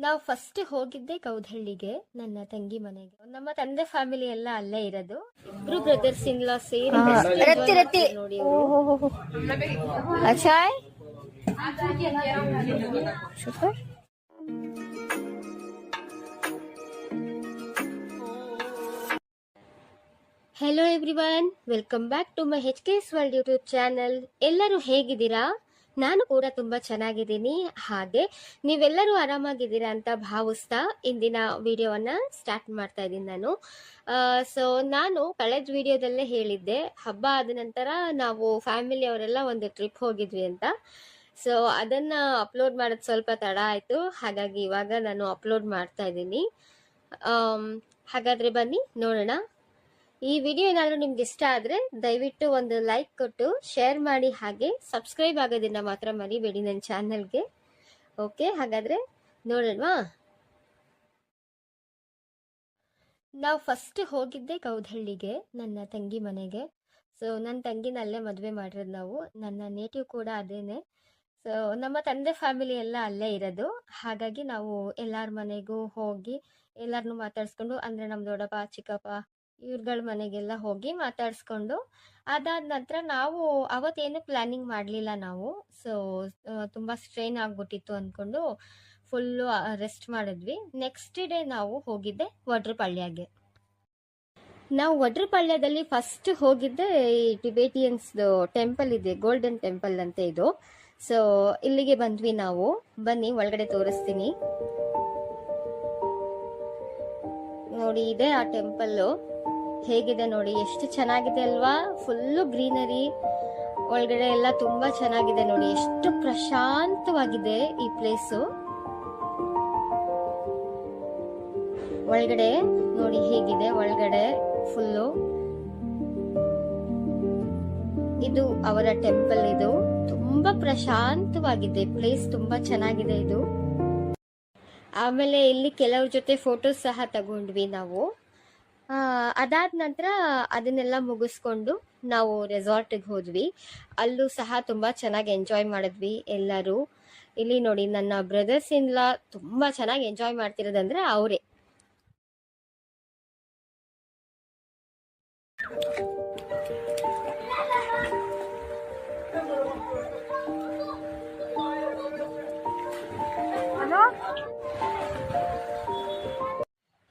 ನಾವು ಫಸ್ಟ್ ಹೋಗಿದ್ದೆ ಗೌದಹಳ್ಳಿಗೆ, ನನ್ನ ತಂಗಿ ಮನೆಗೆ. ನಮ್ಮ ತಂದೆ ಫ್ಯಾಮಿಲಿ ಎಲ್ಲ ಅಲ್ಲೇ ಇರೋದು. ಇಬ್ರು ಬ್ರದರ್ಸ್ ಇನ್ ಲಾ ಸೇರಿ ನೋಡಿ ಅಚಾಯ್ hello everyone, welcome back to my HKS world YouTube channel. ಎಲ್ಲರೂ ಹೇಗಿದ್ದೀರಾ? ನಾನು ಕೂಡ ತುಂಬ ಚೆನ್ನಾಗಿದ್ದೀನಿ. ಹಾಗೆ ನೀವೆಲ್ಲರೂ ಆರಾಮಾಗಿದ್ದೀರಾ ಅಂತ ಭಾವಿಸ್ತಾ ಇಂದಿನ ವಿಡಿಯೋವನ್ನು ಸ್ಟಾರ್ಟ್ ಮಾಡ್ತಾ ಇದ್ದೀನಿ ನಾನು. ನಾನು ಕಳೆದ ವಿಡಿಯೋದಲ್ಲೇ ಹೇಳಿದ್ದೆ, ಹಬ್ಬ ಆದ ನಂತರ ನಾವು ಫ್ಯಾಮಿಲಿ ಅವರೆಲ್ಲ ಒಂದು ಟ್ರಿಪ್ ಹೋಗಿದ್ವಿ ಅಂತ. ಸೊ ಅದನ್ನು ಅಪ್ಲೋಡ್ ಮಾಡೋದು ಸ್ವಲ್ಪ ತಡ ಆಯಿತು, ಹಾಗಾಗಿ ಇವಾಗ ನಾನು ಅಪ್ಲೋಡ್ ಮಾಡ್ತಾ ಇದ್ದೀನಿ. ಹಾಗಾದರೆ ಬನ್ನಿ ನೋಡೋಣ. ಈ ವಿಡಿಯೋ ಏನಾದರೂ ನಿಮ್ಗೆ ಇಷ್ಟ ಆದರೆ ದಯವಿಟ್ಟು ಒಂದು ಲೈಕ್ ಕೊಟ್ಟು ಶೇರ್ ಮಾಡಿ, ಹಾಗೆ ಸಬ್ಸ್ಕ್ರೈಬ್ ಆಗೋದನ್ನ ಮಾತ್ರ ಮರಿಬೇಡಿ ನನ್ನ ಚಾನಲ್ಗೆ. ಓಕೆ, ಹಾಗಾದರೆ ನೋಡೋಣವಾ? ನಾವು ಫಸ್ಟ್ ಹೋಗಿದ್ದೆ ಗೌದಹಳ್ಳಿಗೆ, ನನ್ನ ತಂಗಿ ಮನೆಗೆ. ಸೊ ನನ್ನ ತಂಗಿನ ಅಲ್ಲೇ ಮದುವೆ ಮಾಡಿರೋದು ನಾವು. ನನ್ನ ನೇಟಿವ್ ಕೂಡ ಅದೇನೆ. ಸೊ ನಮ್ಮ ತಂದೆ ಫ್ಯಾಮಿಲಿ ಎಲ್ಲ ಅಲ್ಲೇ ಇರೋದು, ಹಾಗಾಗಿ ನಾವು ಎಲ್ಲರ ಮನೆಗೂ ಹೋಗಿ ಎಲ್ಲರನ್ನೂ ಮಾತಾಡಿಸ್ಕೊಂಡು, ಅಂದರೆ ನಮ್ಮ ದೊಡ್ಡಪ್ಪ ಚಿಕ್ಕಪ್ಪ ಇವ್ರಗಳ ಮನೆಗೆಲ್ಲ ಹೋಗಿ ಮಾತಾಡಿಸ್ಕೊಂಡು, ಅದಾದ ನಂತರ ನಾವು ಅವತ್ತೇನು ಪ್ಲ್ಯಾನಿಂಗ್ ಮಾಡಲಿಲ್ಲ ನಾವು. ಸೊ ತುಂಬ ಸ್ಟ್ರೈನ್ ಆಗಿಬಿಟ್ಟಿತ್ತು ಅಂದ್ಕೊಂಡು ಫುಲ್ಲು ರೆಸ್ಟ್ ಮಾಡಿದ್ವಿ. ನೆಕ್ಸ್ಟ್ ಡೇ ನಾವು ಹೋಗಿದ್ದೆ ವಡ್ರಪಳ್ಳಿಯಾಗೆ. ನಾವು ವಡ್ರಪಳ್ಯದಲ್ಲಿ ಫಸ್ಟ್ ಹೋಗಿದ್ದೆ ಈ ಟಿಬೇಟಿಯನ್ಸ್ದು ಟೆಂಪಲ್ ಇದೆ, ಗೋಲ್ಡನ್ ಟೆಂಪಲ್ ಅಂತ ಇದು. ಸೊ ಇಲ್ಲಿಗೆ ಬಂದ್ವಿ ನಾವು. ಬನ್ನಿ ಒಳಗಡೆ ತೋರಿಸ್ತೀನಿ. ನೋಡಿ, ಇದೆ ಆ ಟೆಂಪಲ್ಲು. ಹೇಗಿದೆ ನೋಡಿ, ಎಷ್ಟು ಚೆನ್ನಾಗಿದೆ ಅಲ್ವಾ? ಫುಲ್ಲು ಗ್ರೀನರಿ, ಒಳಗಡೆ ಎಲ್ಲ ತುಂಬಾ ಚೆನ್ನಾಗಿದೆ ನೋಡಿ. ಎಷ್ಟು ಪ್ರಶಾಂತವಾಗಿದೆ ಈ ಪ್ಲೇಸು. ಒಳಗಡೆ ನೋಡಿ ಹೇಗಿದೆ, ಒಳಗಡೆ ಫುಲ್ಲು. ಇದು ಅವರ ಟೆಂಪಲ್. ಇದು ತುಂಬಾ ಪ್ರಶಾಂತವಾಗಿದೆ ಪ್ಲೇಸ್, ತುಂಬಾ ಚೆನ್ನಾಗಿದೆ ಇದು. ಆಮೇಲೆ ಇಲ್ಲಿ ಕೆಲವ್ರ ಜೊತೆ ಫೋಟೋಸ್ ಸಹ ತಗೊಂಡ್ವಿ ನಾವು. ಅದಾದ ನಂತರ ಅದನ್ನೆಲ್ಲ ಮುಗಿಸ್ಕೊಂಡು ನಾವು ರೆಸಾರ್ಟಿಗೆ ಹೋದ್ವಿ. ಅಲ್ಲೂ ಸಹ ತುಂಬ ಚೆನ್ನಾಗಿ ಎಂಜಾಯ್ ಮಾಡಿದ್ವಿ ಎಲ್ಲರೂ. ಇಲ್ಲಿ ನೋಡಿ, ನನ್ನ ಬ್ರದರ್ಸ್ ಇನ್ ಲಾ ತುಂಬ ಚೆನ್ನಾಗಿ ಎಂಜಾಯ್ ಮಾಡ್ತಿರೋದಂದ್ರೆ ಅವರೇ.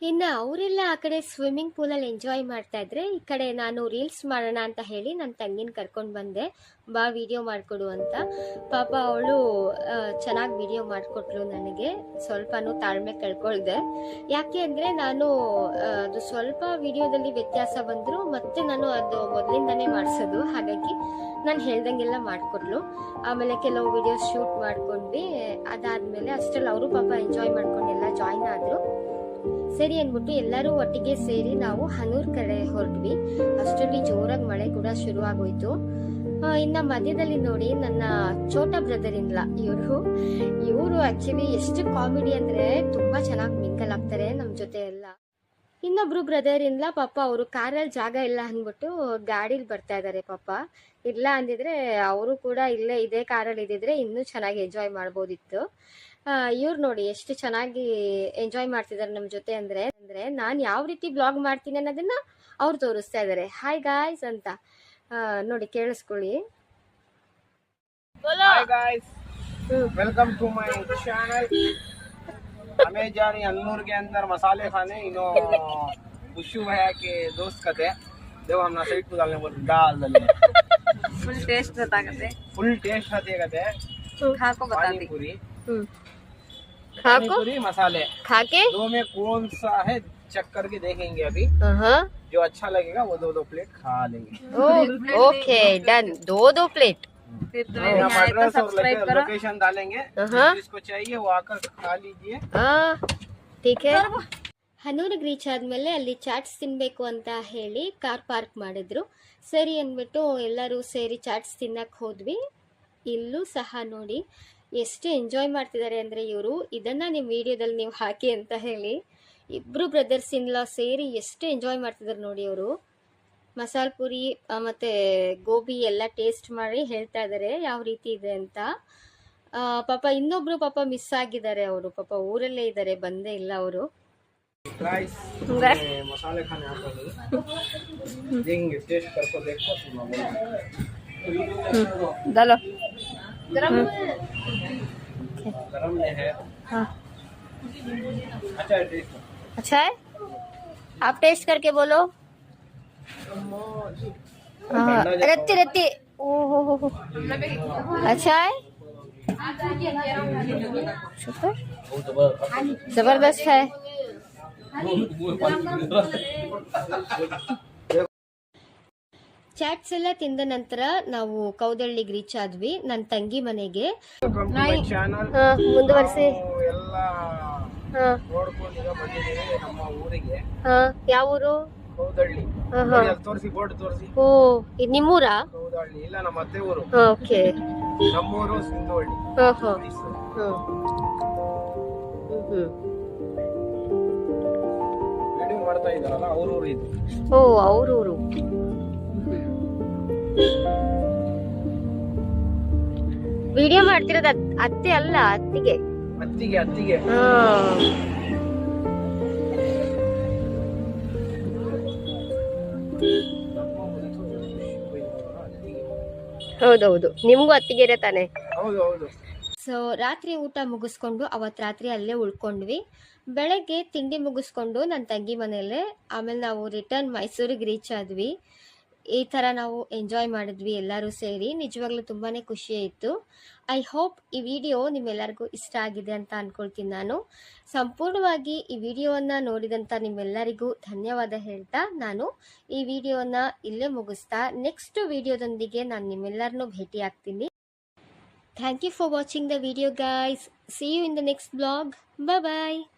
ಇನ್ನು ಅವರೆಲ್ಲ ಆ ಕಡೆ ಸ್ವಿಮ್ಮಿಂಗ್ ಪೂಲಲ್ಲಿ ಎಂಜಾಯ್ ಮಾಡ್ತಾ ಇದ್ರೆ, ಈ ಕಡೆ ನಾನು ರೀಲ್ಸ್ ಮಾಡೋಣ ಅಂತ ಹೇಳಿ ನನ್ನ ತಂಗಿನ ಕರ್ಕೊಂಡು ಬಂದೆ, ಬಾ ವಿಡಿಯೋ ಮಾಡಿಕೊಡು ಅಂತ. ಪಾಪ ಅವಳು ಚೆನ್ನಾಗಿ ವಿಡಿಯೋ ಮಾಡಿಕೊಟ್ಲು ನನಗೆ. ಸ್ವಲ್ಪನೂ ತಾಳ್ಮೆ ಕಳ್ಕೊಳ್ದೆ. ಯಾಕೆ ಅಂದರೆ ನಾನು ಅದು ಸ್ವಲ್ಪ ವಿಡಿಯೋದಲ್ಲಿ ವ್ಯತ್ಯಾಸ ಬಂದರೂ ಮತ್ತೆ ನಾನು ಅದು ಮೊದಲಿಂದನೇ ಮಾಡಿಸೋದು, ಹಾಗಾಗಿ ನಾನು ಹೇಳ್ದಂಗೆಲ್ಲ ಮಾಡಿಕೊಟ್ಲು. ಆಮೇಲೆ ಕೆಲವು ವಿಡಿಯೋಸ್ ಶೂಟ್ ಮಾಡ್ಕೊಂಡ್ವಿ. ಅದಾದಮೇಲೆ ಅಷ್ಟರಲ್ಲಿ ಅವರು ಪಾಪ ಎಂಜಾಯ್ ಮಾಡ್ಕೊಂಡೆಲ್ಲ ಜಾಯ್ನ್ ಆದರು. ಸರಿ ಅಂದ್ಬಿಟ್ಟು ಎಲ್ಲರೂ ಒಟ್ಟಿಗೆ ಸೇರಿ ನಾವು ಹನೂರ್ ಕಡೆ ಹೊರಟ್ವಿ. ಅಷ್ಟರಲ್ಲಿ ಜೋರಾಗಿ ಮಳೆ ಕೂಡ ಶುರು ಆಗೋಯ್ತು. ಇನ್ನ ಮಧ್ಯದಲ್ಲಿ ನೋಡಿ, ನನ್ನ ಚೋಟ ಬ್ರದರ್ ಇನ್ಲ ಇವರು ಆಕ್ಚುಲಿ ಎಷ್ಟು ಕಾಮಿಡಿ ಅಂದ್ರೆ ತುಂಬಾ ಚೆನ್ನಾಗಿ ಮಿಂಗಲ್ ಆಗ್ತಾರೆ ನಮ್ಮ ಜೊತೆ ಎಲ್ಲ. ಇನ್ನೊಬ್ರು ಬ್ರದರ್ ಇನ್ಲ ಪಾಪ ಅವರು ಕಾರಲ್ಲಿ ಜಾಗ ಇಲ್ಲ ಅಂದ್ಬಿಟ್ಟು ಗಾಡಿಲಿ ಬರ್ತಾ ಇದ್ದಾರೆ. ಪಾಪ ಇಲ್ಲ ಅಂದಿದ್ರೆ ಅವರು ಕೂಡ ಇಲ್ಲೇ ಇದೇ ಕಾರಲ್ಲಿ ಇದ್ದಿದ್ರೆ ಇನ್ನೂ ಚೆನ್ನಾಗಿ ಎಂಜಾಯ್ ಮಾಡ್ಬೋದಿತ್ತು. ಇವ್ರು ನೋಡಿ ಎಷ್ಟು ಚೆನ್ನಾಗಿ ಎಂಜಾಯ್ ಮಾಡ್ತಿದ್ದಾರೆ ನಮ್ಮ ಜೊತೆ. ಅಂದ್ರೆ ನಾನು ಯಾವ ರೀತಿ ಬ್ಲಾಗ್ ಮಾಡ್ತೀನಿ ಅನ್ನೋದನ್ನ ಅವ್ರು ತೋರಿಸ್ತಾ ಇದ್ದಾರೆ. ಹಾಯ್ ಗಾಯ್ಸ್ ಅಂತ ನೋಡಿ, ಕೇಳಿಸ್ಕೊಳ್ಳಿ. Hi guys, welcome to my channel. हमें जा रही अन्नूर के अंदर मसाले खाने. इनो बुशु भैया के दोस्त का थे. देखो हम ना साइड को डालने बोल डाल दले. फुल टेस्ट बता करते, फुल टेस्ट आते कहते. खा को बता दी. खा को पूरी मसाले खा के दो में कौन सा है चेक करके देखेंगे अभी. जो अच्छा लगेगा वो दो प्लेट खा लेंगे. ओके डन, दो प्लेट. फिर तो एड्रेस और लोकेशन डालेंगे. जिसको चाहिए वो आकर खा लीजिए. ठीक है. ಹನೂರಿಗೆ ರೀಚ್ ಆದಮೇಲೆ ಅಲ್ಲಿ ಚಾಟ್ಸ್ ತಿನ್ನಬೇಕು ಅಂತ ಹೇಳಿ ಕಾರ್ ಪಾರ್ಕ್ ಮಾಡಿದ್ರು. ಸರಿ ಅಂದ್ಬಿಟ್ಟು ಎಲ್ಲರೂ ಸೇರಿ ಚಾಟ್ಸ್ ತಿನ್ನಕ್ಕೆ ಹೋದ್ವಿ. ಇಲ್ಲೂ ಸಹ ನೋಡಿ ಎಷ್ಟು ಎಂಜಾಯ್ ಮಾಡ್ತಿದ್ದಾರೆ ಅಂದರೆ ಇವರು. ಇದನ್ನು ನಿಮ್ಮ ವಿಡಿಯೋದಲ್ಲಿ ನೀವು ಹಾಕಿ ಅಂತ ಹೇಳಿ ಇಬ್ಬರು ಬ್ರದರ್ಸ್ ಇನ್ ಲಾ ಸೇರಿ ಎಷ್ಟು ಎಂಜಾಯ್ ಮಾಡ್ತಿದ್ದಾರೆ ನೋಡಿ ಅವರು. ಮಸಾಲೆ ಪುರಿ ಮತ್ತು ಗೋಬಿ ಎಲ್ಲ ಟೇಸ್ಟ್ ಮಾಡಿ ಹೇಳ್ತಾ ಇದ್ದಾರೆ ಯಾವ ರೀತಿ ಇದೆ ಅಂತ. ಪಾಪ ಇನ್ನೊಬ್ರು ಪಾಪ ಮಿಸ್ ಆಗಿದ್ದಾರೆ, ಅವರು ಪಾಪ ಊರಲ್ಲೇ ಇದ್ದಾರೆ, ಬಂದೇ ಇಲ್ಲ ಅವರು. गाइस मसाले खाने आप देंगे टेस्ट करके देखो डालो गरम नहीं है हाँ अच्छा है टेस्ट अच्छा है, आप टेस्ट करके बोलो. हाँ, रत्ती रत्ती ओहो अच्छा है, शुक्र जबरदस्त है. ಚಾಟ್ಸ್ ಎಲ್ಲ ತಿಂದ ನಂತರ ನಾವು ಕೌದಳ್ಳಿಗೆ ರೀಚ್ ಆದ್ವಿ, ನನ್ನ ತಂಗಿ ಮನೆಗೆ. ಚಾನಲ್ ಮುಂದುವರಿಸಿ. ಎಲ್ಲ ನೋಡ್ಕೊಂಡು ಈಗ ಬಂದಿದ್ದೀವಿ ನಮ್ಮ ಊರಿಗೆ. ಯಾವ ಊರು? ಕೌದಳ್ಳಿ. ತೋರಿಸಿ ಬೋರ್ಡ್ ತೋರಿಸಿ. ಓ, ಇದು ನಿಮ್ಮೂರಾ? ಕೌದಳ್ಳಿ ಇಲ್ಲ, ನಮ್ಮ ಅತ್ತೆ ಊರು. ಓಕೆ, ನಮ್ಮೂರು ಸಿಂಧೋಳ್ಳಿ. ವಿಡಿಯೋ ಮಾಡ್ತಾ ಇದ್ದಾರಲ್ಲ ಅವ್ರ ಊರು ಇದು. ಓ, ಅವ್ರ ಊರು. ವಿಡಿಯೋ ಮಾಡ್ತಿರೋದು ಅತ್ತೆ ಅಲ್ಲ, ಅತ್ತಿಗೆ. ಅತ್ತಿಗೆ ಅತ್ತಿಗೆ. ಹೌದೌದು, ನಿಮ್ಗೂ ಅತ್ತಿಗೆರೆ ತಾನೆ? ಹೌದು ಹೌದು. ಸೊ ರಾತ್ರಿ ಊಟ ಮುಗಿಸ್ಕೊಂಡು ಅವತ್ತು ರಾತ್ರಿ ಅಲ್ಲೇ ಉಳ್ಕೊಂಡ್ವಿ. ಬೆಳಗ್ಗೆ ತಿಂಡಿ ಮುಗಿಸ್ಕೊಂಡು ನನ್ನ ತಂಗಿ ಮನೆಯಲ್ಲೇ, ಆಮೇಲೆ ನಾವು ರಿಟರ್ನ್ ಮೈಸೂರಿಗೆ ರೀಚ್ ಆದ್ವಿ. ಈ ಥರ ನಾವು ಎಂಜಾಯ್ ಮಾಡಿದ್ವಿ ಎಲ್ಲರೂ ಸೇರಿ. ನಿಜವಾಗ್ಲೂ ತುಂಬಾ ಖುಷಿ ಆಯಿತು. ಐ ಹೋಪ್ ಈ ವಿಡಿಯೋ ನಿಮ್ಮೆಲ್ಲರಿಗೂ ಇಷ್ಟ ಆಗಿದೆ ಅಂತ ಅಂದ್ಕೊಳ್ತೀನಿ ನಾನು. ಸಂಪೂರ್ಣವಾಗಿ ಈ ವಿಡಿಯೋವನ್ನು ನೋಡಿದಂಥ ನಿಮ್ಮೆಲ್ಲರಿಗೂ ಧನ್ಯವಾದ ಹೇಳ್ತಾ ನಾನು ಈ ವಿಡಿಯೋನ ಇಲ್ಲೇ ಮುಗಿಸ್ತಾ ನೆಕ್ಸ್ಟ್ ವಿಡಿಯೋದೊಂದಿಗೆ ನಾನು ನಿಮ್ಮೆಲ್ಲರನ್ನೂ ಭೇಟಿ ಆಗ್ತೀನಿ. Thank you for watching the video guys. See you in the next vlog. Bye bye.